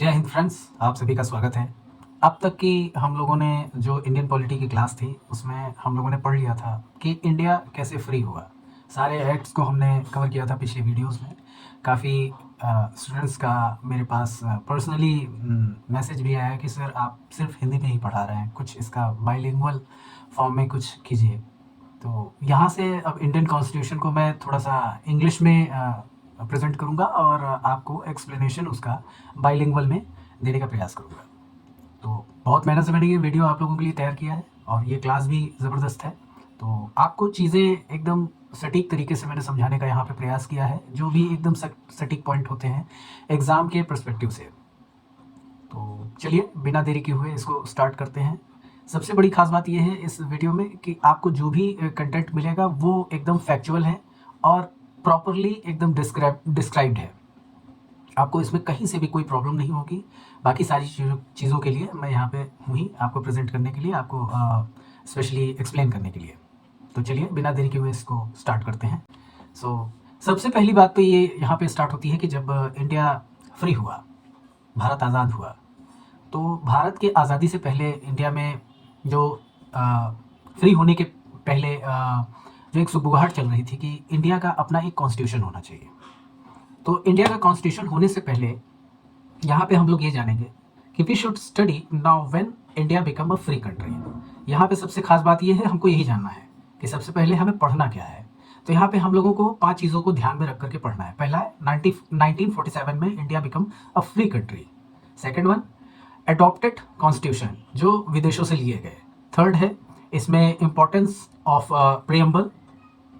जय हिंद फ्रेंड्स, आप सभी का स्वागत है। अब तक की हम लोगों ने जो इंडियन पॉलिटी की क्लास थी उसमें हम लोगों ने पढ़ लिया था कि इंडिया कैसे फ्री हुआ। सारे एक्ट्स को हमने कवर किया था पिछले वीडियोस में। काफ़ी स्टूडेंट्स का मेरे पास पर्सनली मैसेज भी आया है कि सर आप सिर्फ हिंदी में ही पढ़ा रहे हैं, कुछ इसका बाइलिंगुअल फॉर्म में कुछ कीजिए। तो यहाँ से अब इंडियन कॉन्स्टिट्यूशन को मैं थोड़ा सा इंग्लिश में प्रेजेंट करूँगा और आपको एक्सप्लेनेशन उसका बाइलिंगुअल में देने का प्रयास करूँगा। तो बहुत मेहनत से मैंने ये वीडियो आप लोगों के लिए तैयार किया है और ये क्लास भी ज़बरदस्त है। तो आपको चीज़ें एकदम सटीक तरीके से मैंने समझाने का यहाँ पे प्रयास किया है, जो भी एकदम सटीक पॉइंट होते हैं एग्ज़ाम के पर्सपेक्टिव से। तो चलिए बिना देरी किए हुए इसको स्टार्ट करते हैं। सबसे बड़ी खास बात यह है इस वीडियो में कि आपको जो भी कंटेंट मिलेगा वो एकदम फैक्चुअल है और प्रॉपरली एकदम डिस्क्राइब्ड है। आपको इसमें कहीं से भी कोई प्रॉब्लम नहीं होगी। बाकी सारी चीज़ों के लिए मैं यहाँ पे हूँ ही आपको प्रेजेंट करने के लिए, आपको स्पेशली एक्सप्लेन करने के लिए। तो चलिए बिना देरी के हुए इसको स्टार्ट करते हैं। सबसे पहली बात तो ये यहाँ पे स्टार्ट होती है कि जब इंडिया फ्री हुआ, भारत आज़ाद हुआ, तो भारत के आज़ादी से पहले इंडिया में जो फ्री होने के पहले जो एक सुगबुगाहट चल रही थी कि इंडिया का अपना एक कॉन्स्टिट्यूशन होना चाहिए। तो इंडिया का कॉन्स्टिट्यूशन होने से पहले यहाँ पे हम लोग ये जानेंगे कि we should study now when India become a free country. यहाँ पे सबसे खास बात ये है, हमको यही जानना है कि सबसे पहले हमें पढ़ना क्या है। तो यहाँ पे हम लोगों को 5 चीज़ों को ध्यान में रख करके पढ़ना है। पहला है 1947 में India become a free country. Second one, adopted constitution जो विदेशों से लिए गए। थर्ड है इसमें इंपॉर्टेंस ऑफ प्रियम्बल,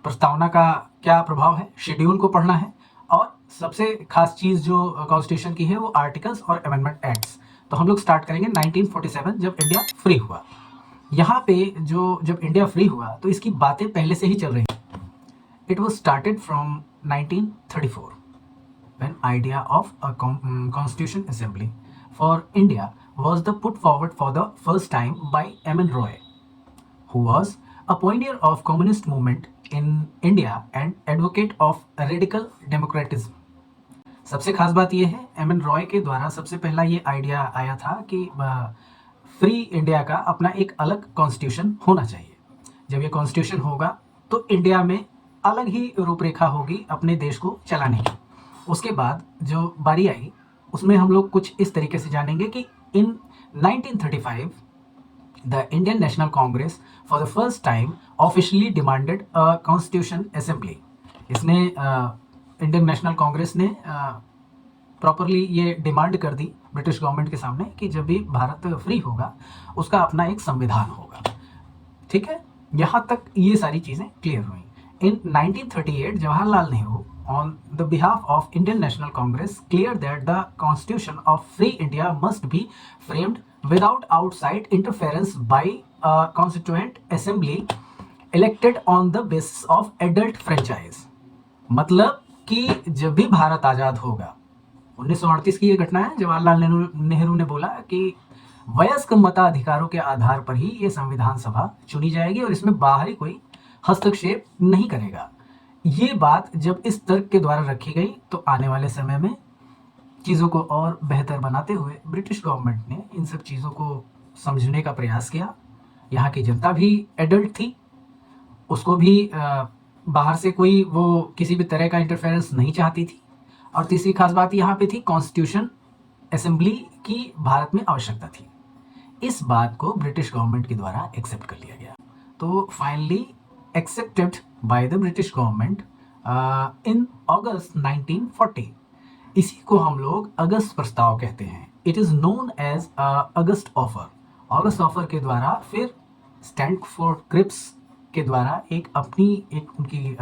प्रस्तावना का क्या प्रभाव है, शेड्यूल को पढ़ना है। और सबसे खास चीज़ जो कॉन्स्टिट्यूशन की है वो आर्टिकल्स और अमेंडमेंट एक्ट्स। तो हम लोग स्टार्ट करेंगे 1947 जब इंडिया फ्री हुआ। यहाँ पे जब इंडिया फ्री हुआ तो इसकी बातें पहले से ही चल रही। It was started from 1934 when idea of a constitution assembly for India was the put forward for the first time by M.N. Roy, who was a pioneer of communist movement in India and advocate of radical democratism. सबसे खास बात यह है M.N.. Roy के द्वारा सबसे पहला ये आइडिया आया था कि फ्री इंडिया का अपना एक अलग कॉन्स्टिट्यूशन होना चाहिए। जब ये कॉन्स्टिट्यूशन होगा तो इंडिया में अलग ही रूपरेखा होगी अपने देश को चलाने की। उसके बाद जो बारी आई उसमें हम लोग कुछ इस तरीके से जानेंगे कि इन 1935 the Indian national Congress for the first time officially demanded a constitution assembly. इसने इंडियन नेशनल कांग्रेस ने प्रॉपरली ये डिमांड कर दी ब्रिटिश गवर्नमेंट के सामने कि जब भी भारत फ्री होगा उसका अपना एक संविधान होगा। ठीक है, यहाँ तक ये सारी चीज़ें क्लियर हुई। इन 1938 Jawaharlal Nehru on the behalf of Indian National Congress cleared that the constitution of free India must be framed without outside interference by a constituent assembly elected on the basis of adult franchise। मतलब कि जब भी भारत आज़ाद होगा, 1938 की ये घटना है, जवाहरलाल नेहरू ने बोला कि वयस्क मताधिकारों के आधार पर ही ये संविधान सभा चुनी जाएगी और इसमें बाहरी कोई हस्तक्षेप नहीं करेगा। ये बात जब इस तर्क के द्वारा रखी गई तो आने वाले समय में चीज़ों को और बेहतर बनाते हुए ब्रिटिश गवर्नमेंट ने इन सब चीज़ों को समझने का प्रयास किया। यहाँ की जनता भी एडल्ट थी, उसको भी बाहर से कोई वो किसी भी तरह का इंटरफेरेंस नहीं चाहती थी। और तीसरी खास बात यहाँ पे थी कॉन्स्टिट्यूशन असेंबली की भारत में आवश्यकता थी। इस बात को ब्रिटिश गवर्नमेंट के द्वारा एक्सेप्ट कर लिया गया। तो finally accepted by the British government in August 1940। इसी को हम लोग अगस्त प्रस्ताव कहते हैं। It is known as August offer. August offer के द्वारा फिर स्टैनफोर्ड क्रिप्स के द्वारा एक उनकी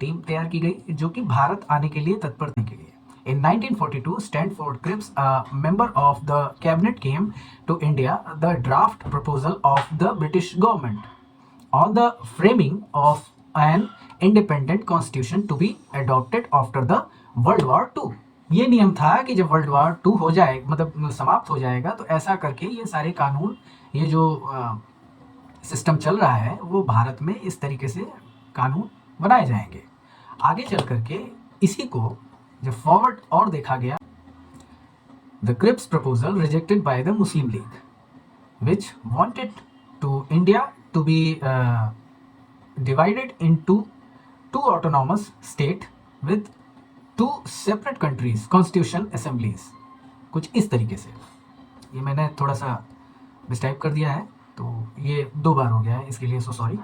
टीम तैयार की गई जो कि भारत आने के लिए तत्पर थे के लिए। In 1942, Stanford Cripps, a member of the cabinet, came to India the draft proposal of the British government on the framing of an independent constitution to be adopted after the World War II। ये नियम था कि जब world war 2 हो जाए, मतलब समाप्त हो जाएगा, तो ऐसा करके ये सारे कानून, ये जो सिस्टम चल रहा है वो भारत में इस तरीके से कानून बनाए जाएंगे। आगे चल करके इसी को जब फॉरवर्ड और देखा गया the Cripps proposal rejected by the Muslim League, which wanted to India to be divided into two autonomous state with two separate countries constitution assemblies. कुछ इस तरीके से, ये मैंने थोड़ा सा मिसटाइप कर दिया है, तो ये 2 बार हो गया है, इसके लिए सो सॉरी।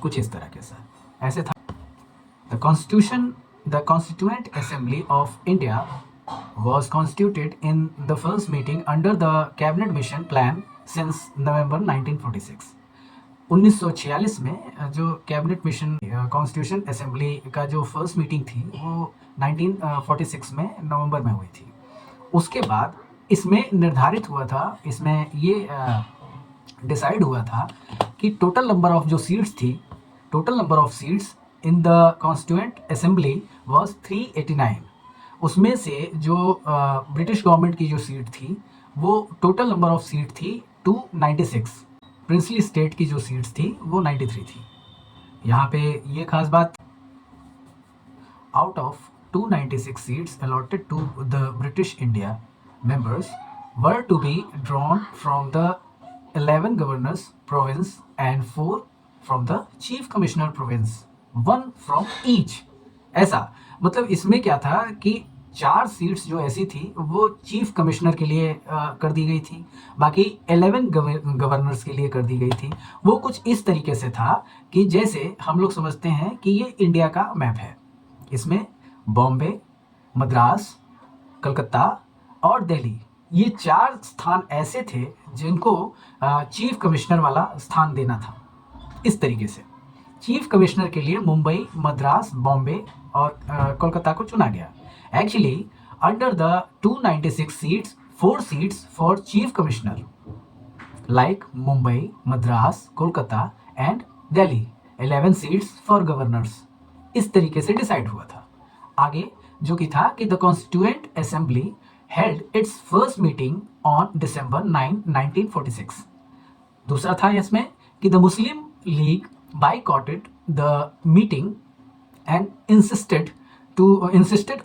कुछ इस तरह के सर ऐसे था। The Constituent Assembly of India was constituted in the first meeting under the Cabinet Mission Plan since November 1946. 1946 में जो कैबिनेट मिशन कॉन्स्टिट्यूशन असेंबली का जो फर्स्ट मीटिंग थी वो 1946 में नवंबर में हुई थी। उसके बाद इसमें निर्धारित हुआ था, इसमें ये डिसाइड हुआ था कि टोटल नंबर ऑफ जो सीट्स थी, total number of seats in the constituent assembly was 389। उसमें से जो ब्रिटिश गवर्नमेंट की जो सीट थी वो टोटल नंबर ऑफ सीट थी 296। प्रिंसली स्टेट की जो सीट्स थी वो 93 थी। यहाँ पे ये खास बात, out of 296 seats allotted to the British India members were to be drawn from the 11 governors province and 4 from the chief commissioner province, 1 from each। ऐसा मतलब इसमें क्या था कि 4 सीट्स जो ऐसी थी वो चीफ कमिश्नर के लिए कर दी गई थी, बाकी 11 गवर्नर्स के लिए कर दी गई थी। वो कुछ इस तरीके से था कि जैसे हम लोग समझते हैं कि ये इंडिया का मैप है, इसमें बॉम्बे, मद्रास, कलकत्ता और दिल्ली, ये 4 स्थान ऐसे थे जिनको चीफ कमिश्नर वाला स्थान देना था। इस तरीके से चीफ कमिश्नर के लिए मुंबई, मद्रास, बॉम्बे और कोलकाता को चुना गया। Actually under the 296 seats, 4 seats for chief commissioner like Mumbai, Madras, Kolkata and Delhi, 11 seats for governors. इस तरीके से डिसाइड हुआ था। आगे जो कि था कि the constituent assembly held it's first meeting on December 9, 1946। दूसरा था इसमें कि the Muslim league boycotted the meeting and insisted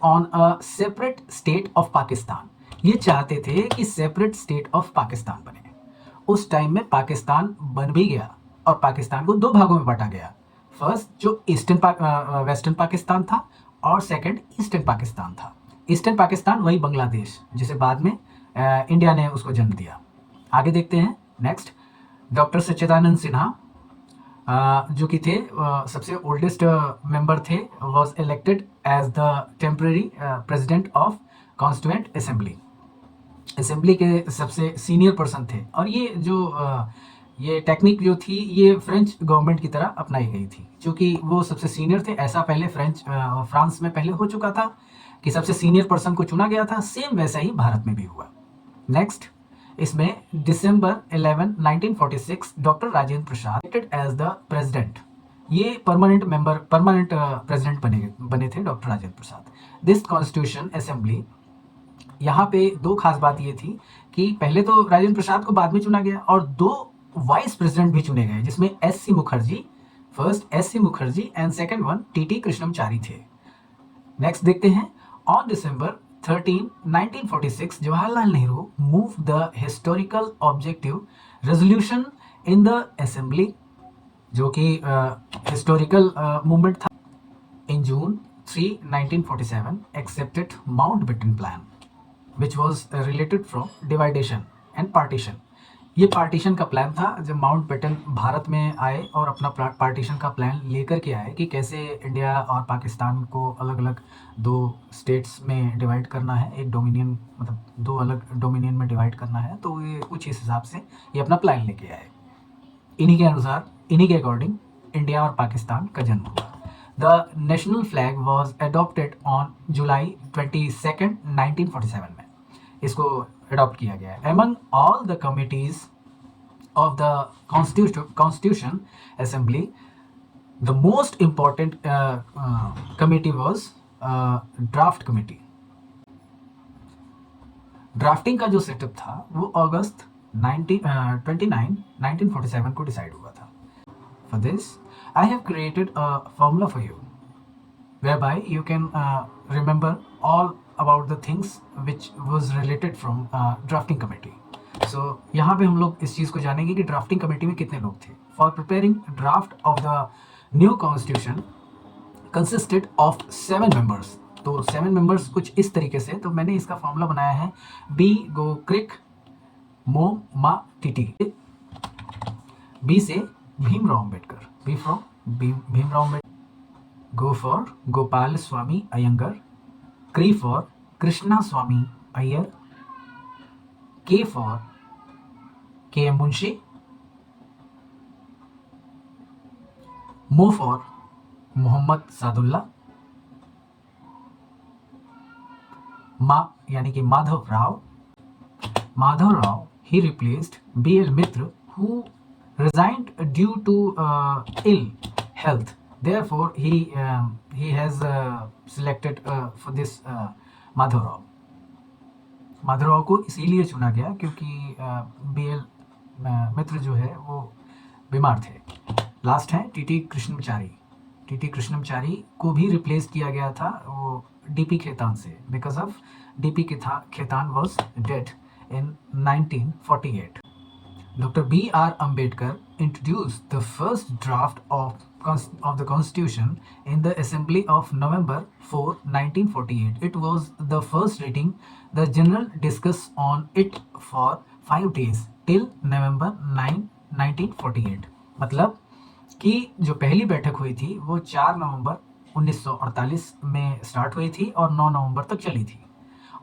on a separate state of Pakistan. ये चाहते थे कि सेपरेट स्टेट ऑफ पाकिस्तान बने। उस टाइम में पाकिस्तान बन भी गया और पाकिस्तान को 2 भागों में बांटा गया। फर्स्ट जो वेस्टर्न पाकिस्तान था और सेकंड ईस्टर्न पाकिस्तान था। ईस्टर्न पाकिस्तान वही बांग्लादेश, जिसे बाद में इंडिया ने उसको जन्म दिया। आगे देखते हैं नेक्स्ट। डॉक्टर सच्चिदानंद सिन्हा जो कि थे सबसे ओल्डेस्ट मेंबर थे, was elected as the temporary president of constituent assembly के सबसे सीनियर पर्सन थे। और ये जो ये टेक्निक जो थी ये फ्रेंच गवर्नमेंट की तरह अपनाई गई थी, क्योंकि वो सबसे सीनियर थे। ऐसा पहले फ्रांस में पहले हो चुका था कि सबसे सीनियर पर्सन को चुना गया था, सेम वैसा ही भारत में भी हुआ। नेक्स्ट इसमें December 11, 1946 doctor Rajendra Prasad elected as the president. ये परमानेंट प्रेसिडेंट बने थे doctor Rajendra Prasad. This constitution assembly, यहाँ पे 2 खास बात ये थी कि पहले तो राजेंद्र प्रसाद को बाद में चुना गया और 2 वाइस प्रेसिडेंट भी चुने गए, जिसमें SC. Mukherjee, first SC. Mukherjee and second one TT. Krishnamachari थे। नेक्स्ट देखते हैं। On December 13, 1946 Jawaharlal Nehru move the historical objective resolution in the assembly, जो कि हिस्टोरिकल मूवमेंट था। In June 3, 1947 accepted Mountbatten plan which was related from dividation and partition. ये partition का plan था जब माउंटबेटन भारत में आए और अपना पार्टीशन का प्लान लेकर के आए कि कैसे इंडिया और पाकिस्तान को अलग अलग 2 स्टेट्स में डिवाइड करना है, एक डोमिनियन मतलब 2 अलग डोमिनियन में डिवाइड करना है। तो ये कुछ इस हिसाब से ये अपना प्लान लेके आए। इन्हीं के अनुसार, इन्हीं के अकॉर्डिंग इंडिया और पाकिस्तान का जन्म हुआ। The national flag was adopted on July 22, 1947 में इसको अडॉप्ट किया गया है। Among all the committees of the constitution assembly the most important committee was draft committee. Drafting का जो सेटअप था वो अगस्त 29, 1947 को डिसाइड हुआ था। For this I have created a formula for you whereby you can remember all about the things which was related from drafting committee. So यहाँ पे हम लोग इस चीज़ को जानेंगे कि ड्राफ्टिंग कमेटी में कितने लोग थे. For preparing draft of the new constitution consisted of 7 members. तो 7 मेंबर्स कुछ इस तरीके से. तो मैंने इसका फॉर्मूला बनाया है बी गो क्रिक मो मा टी टी. बी से Bhimrao Ambedkar, B from Bhimrao Ambedkar. Go for Gopalaswami Ayyangar, kri for Krishna स्वामी अय्यर, के फॉर के एम मुंशी, मो फॉर मोहम्मद सादुल्ला, मा यानी कि Madhav Rao. he replaced B.L. Mitra, who resigned due to ill health. Therefore, he has selected for this Madhav Rao. Madhav Rao को इसीलिए चुना गया क्योंकि B.L. मित्र जो है वो बीमार थे. लास्ट है टी कृष्णमचारी. टी कृष्णमचारी को भी रिप्लेस किया गया था वो डी.पी. खेतान से, because of DP. Khetan was dead in 1948. Dr. B.R. Ambedkar introduced the first draft of the Constitution in the Assembly of November 4, 1948. It was the first reading. The general discussed on it for 5 days till November 9, 1948. मतलब कि जो पहली बैठक हुई थी वो 4 नवंबर 1948 में start हुई थी और 9 नवंबर तक चली थी.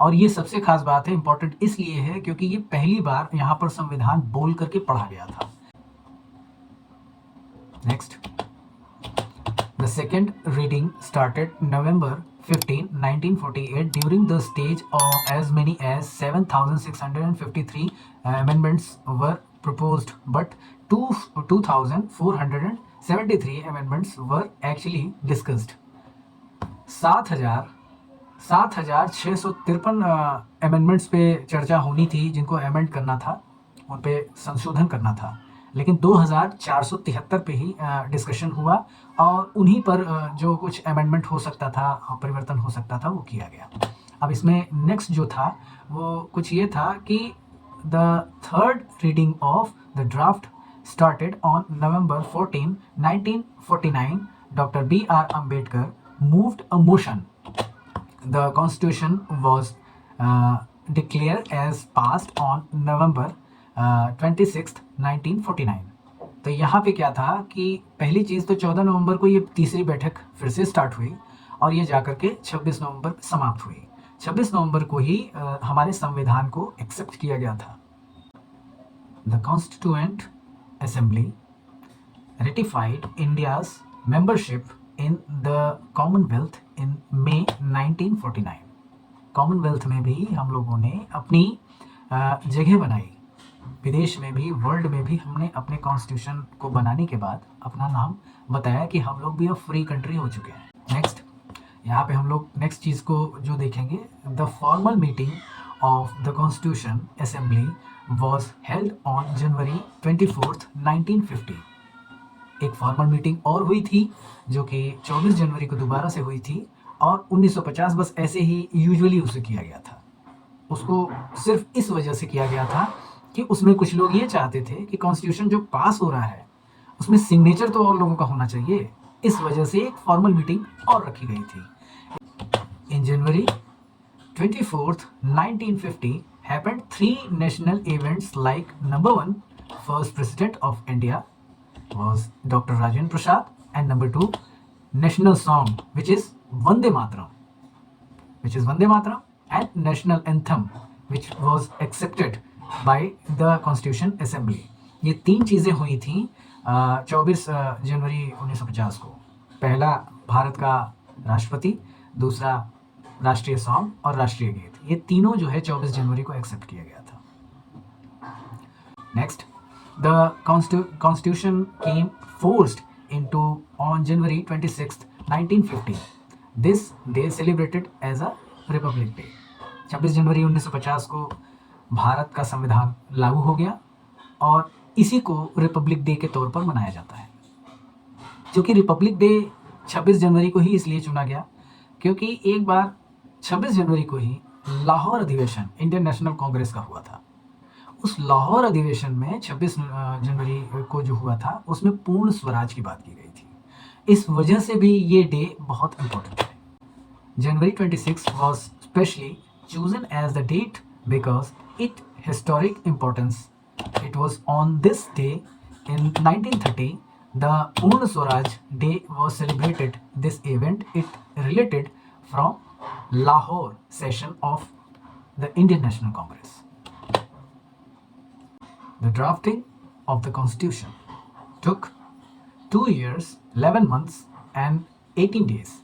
और ये सबसे खास बात है, इंपॉर्टेंट इसलिए है क्योंकि ये पहली बार यहाँ पर संविधान बोल करके पढ़ा गया था. Next, the second reading started November 15, 1948. During the stage of as many as 7,653 amendments were proposed, but 2,473 amendments were actually discussed. 7,653 amendments पे चर्चा होनी थी, जिनको अमेंड करना था, उन पे संशोधन करना था, लेकिन 2,473 पे ही डिस्कशन हुआ और उन्हीं पर जो कुछ अमेंडमेंट हो सकता था, परिवर्तन हो सकता था, वो किया गया. अब इसमें नेक्स्ट जो था वो कुछ ये था कि the third reading of the draft started on November 14, 1949. Dr. B.R. Ambedkar moved a motion. The Constitution was declared as passed on November 26, 1949. तो यहाँ पे क्या था कि पहली चीज़ तो 14 नवंबर को ये तीसरी बैठक फिर से स्टार्ट हुई और ये जाकर के 26 नवंबर समाप्त हुई. 26 नवंबर को ही हमारे संविधान को एक्सेप्ट किया गया था. The constituent Assembly ratified India's membership in the Commonwealth in May 1949. Commonwealth में भी हम लोगों ने अपनी जगह बनाई. विदेश में भी, वर्ल्ड में भी हमने अपने कॉन्स्टिट्यूशन को बनाने के बाद अपना नाम बताया कि हम लोग भी अब फ्री कंट्री हो चुके हैं. नेक्स्ट, यहाँ पे हम लोग नेक्स्ट चीज़ को जो देखेंगे, the formal meeting of the constitution assembly was held on January 24, 1950. एक फॉर्मल मीटिंग और हुई थी जो कि 24 जनवरी को दोबारा से हुई थी और 1950 बस ऐसे ही यूजुअली उसे किया गया था. उसको सिर्फ इस वजह से किया गया था कि उसमें कुछ लोग ये चाहते थे कि कॉन्स्टिट्यूशन जो पास हो रहा है उसमें सिग्नेचर तो और लोगों का होना चाहिए. इस वजह से एक फॉर्मल मीटिंग और रखी गई थी. इन जनवरी 24, 1950 happened 3 national events like number 1, first president of India was Dr. Rajendra Prasad, and number 2, national song which is Vande Mataram, and national anthem which was accepted by the Constitution Assembly. ये 3 चीज़ें हुई थी 24 जनवरी 1950 को. पहला भारत का राष्ट्रपति, दूसरा राष्ट्रीय सॉन्ग और राष्ट्रीय गीत, ये तीनों जो है 24 जनवरी को एक्सेप्ट किया गया था. Next, the constitution came forced into on January 26, 1950. This day celebrated as a republic day. 26 जनवरी 1950 को भारत का संविधान लागू हो गया और इसी को रिपब्लिक डे के तौर पर मनाया जाता है. क्योंकि रिपब्लिक डे 26 जनवरी को ही इसलिए चुना गया क्योंकि एक बार 26 जनवरी को ही लाहौर अधिवेशन इंडियन नेशनल कांग्रेस का हुआ था। उस लाहौर अधिवेशन में 26 जनवरी को जो हुआ था उसमें पूर्ण स्वराज की बात की गई थी। इस वजह से भी ये डे बहुत इंपॉर्टेंट है। January 26 was specially chosen as the date because its historic importance. It was on this day in 1930 the Purna Swaraj Day was celebrated. This event it related from Lahore session of the Indian National Congress. The drafting of the Constitution took 2 years, 11 months and 18 days.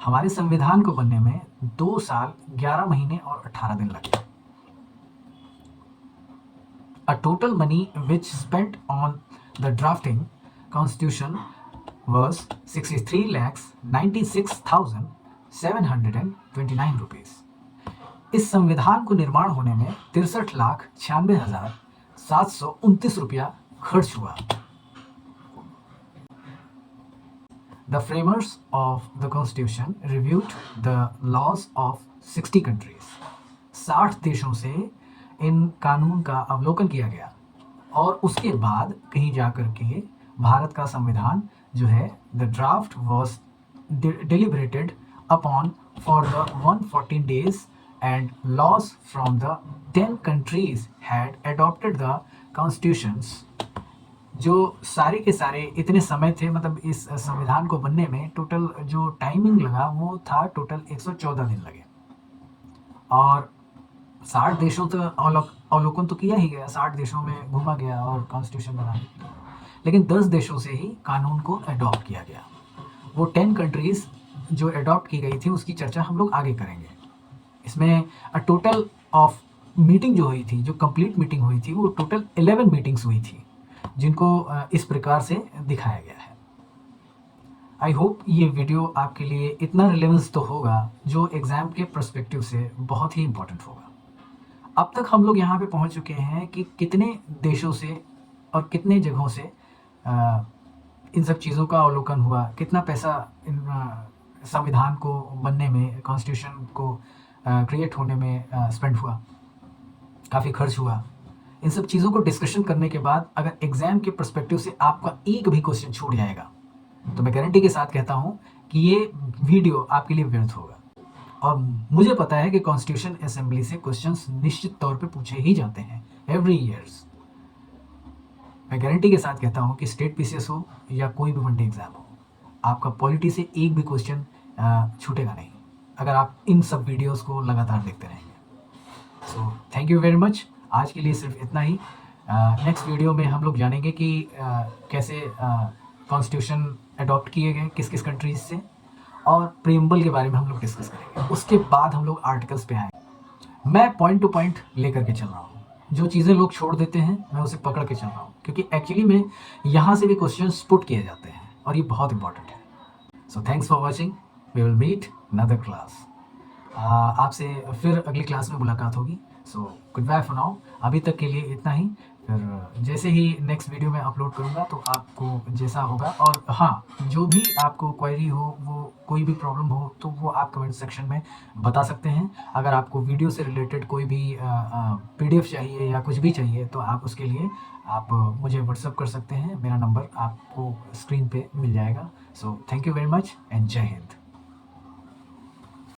हमारे संविधान को बनने में 2 साल 11 महीने और 18 दिन लगे। A total money which spent on the drafting constitution was 63,96,729 rupees. इस संविधान को निर्माण होने में 63,96,729 रुपया खर्च हुआ। The framers of the constitution reviewed the laws of 60 countries. 60 देशों से इन कानून का अवलोकन किया गया और उसके बाद कहीं जाकर के भारत का संविधान जो है the draft was deliberated upon for the 114 days and laws from the 10 countries had adopted the constitutions. जो सारे के सारे इतने समय थे, मतलब इस संविधान को बनने में टोटल जो टाइमिंग लगा वो था टोटल 114 दिन लगे और 60 देशों तो अवलोकन तो किया ही गया, 60 देशों में घूमा गया और कॉन्स्टिट्यूशन बना, लेकिन 10 देशों से ही कानून को अडॉप्ट किया गया। वो 10 कंट्रीज़ जो अडॉप्ट की गई थी उसकी चर्चा हम लोग आगे करेंगे। इसमें टोटल ऑफ मीटिंग जो हुई थी, जो कंप्लीट मीटिंग हुई थी, वो टोटल 11 मीटिंग्स हुई थी जिनको इस प्रकार से दिखाया गया है। आई होप ये वीडियो आपके लिए इतना रिलेवेंस तो होगा जो एग्ज़ाम के पर्सपेक्टिव से बहुत ही इम्पोर्टेंट होगा। अब तक हम लोग यहाँ पे पहुँच चुके हैं कि कितने देशों से और कितने जगहों से इन सब चीज़ों का अवलोकन हुआ, कितना पैसा इन संविधान को बनने में, कॉन्स्टिट्यूशन को क्रिएट होने में स्पेंड हुआ, काफ़ी खर्च हुआ। इन सब चीज़ों को डिस्कशन करने के बाद अगर एग्ज़ाम के पर्सपेक्टिव से आपका एक भी क्वेश्चन छूट जाएगा तो मैं गारंटी के साथ कहता हूँ कि ये वीडियो आपके लिए व्यर्थ होगा। और मुझे पता है कि कॉन्स्टिट्यूशन असेंबली से क्वेश्चंस निश्चित तौर पे पूछे ही जाते हैं एवरी ईयर्स। मैं गारंटी के साथ कहता हूँ कि स्टेट पीसीएस हो या कोई भी वनडे एग्ज़ाम हो, आपका पॉलिटी से एक भी क्वेश्चन छूटेगा नहीं अगर आप इन सब वीडियोज़ को लगातार देखते रहेंगे। So thank you very much. आज के लिए सिर्फ इतना ही। नेक्स्ट वीडियो में हम लोग जानेंगे कि कैसे कॉन्स्टिट्यूशन अडॉप्ट किए गए किस किस कंट्रीज से, और प्रीएम्बल के बारे में हम लोग डिस्कस करेंगे। उसके बाद हम लोग आर्टिकल्स पे आएंगे। मैं पॉइंट टू पॉइंट लेकर के चल रहा हूँ, जो चीज़ें लोग छोड़ देते हैं मैं उसे पकड़ के चल रहा हूँ, क्योंकि एक्चुअली में यहाँ से भी क्वेश्चंस पुट किए जाते हैं और ये बहुत इंपॉर्टेंट है। So thanks for watching, we will meet another class. आपसे फिर अगली क्लास में मुलाकात होगी। So good bye for now. अभी तक के लिए इतना ही। फिर जैसे ही नेक्स्ट वीडियो में अपलोड करूँगा तो आपको जैसा होगा, और हाँ, जो भी आपको क्वेरी हो, वो कोई भी प्रॉब्लम हो तो वो आप कमेंट सेक्शन में बता सकते हैं। अगर आपको वीडियो से रिलेटेड कोई भी PDF चाहिए या कुछ भी चाहिए तो आप उसके लिए आप मुझे व्हाट्सअप कर सकते हैं। मेरा नंबर आपको स्क्रीन पे मिल जाएगा। So thank you very much and जय हिंद।